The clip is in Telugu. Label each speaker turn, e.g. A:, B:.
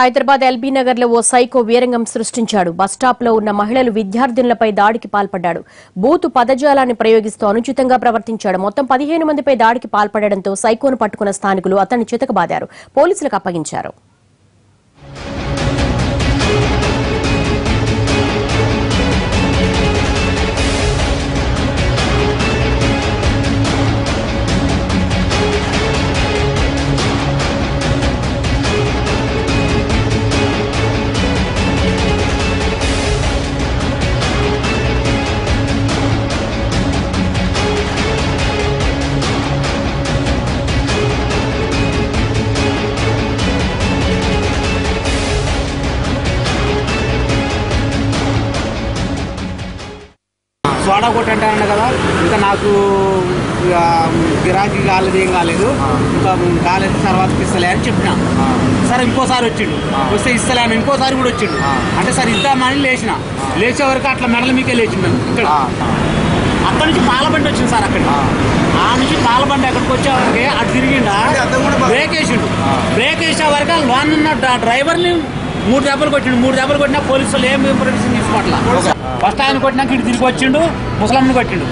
A: హైదరాబాద్ ఎల్బీ నగర్ లో ఓ సైకో వీరంగం సృష్టించాడు. బస్టాప్ లో ఉన్న మహిళలు విద్యార్థినులపై దాడికి పాల్పడ్డాడు. బూతు పదజాలాన్ని ప్రయోగిస్తూ అనుచితంగా ప్రవర్తించాడు. మొత్తం 15 మందిపై దాడికి పాల్పడడంతో సైకోను పట్టుకున్న స్థానికులు అతన్ని చితకబాదారు. పోలీసులకు అప్పగించారు.
B: సోడా కొట్టంటాను కదా, ఇంకా నాకు గిరాకీ కాలేదు, ఏం కాలేదు, ఇంకా కాలేదు, తర్వాతకి ఇస్తలే అని చెప్పిన. సరే ఇంకోసారి వచ్చిండు, వస్తే ఇస్తలేను, ఇంకోసారి కూడా వచ్చిండు. అంటే సరే ఇద్దామని లేచిన, లేచే వరకు అట్లా మెడల మీకే లేచిండు. ఇక్కడ అక్కడి నుంచి పాలబండి వచ్చింది సార్. అక్కడ ఆ నుంచి పాలబండి ఎక్కడికి వచ్చేవరకే అటు తిరిగిండా, బ్రేక్ వేసిండు. బ్రేక్ వేసే వరకు లోన్ ఉన్న డ్రైవర్ని 3 దెబ్బలు కొట్టిండు. 3 దెబ్బలు కొట్టినా పోలీసులు ఏం ఇంప్రూవ్మెంట్ తీసుకోవట్లా. ఫస్ట్ ఆయన కొట్టినాక ఇటు తిరిగి వచ్చిండు, ముసలమ్మని కొట్టిండు.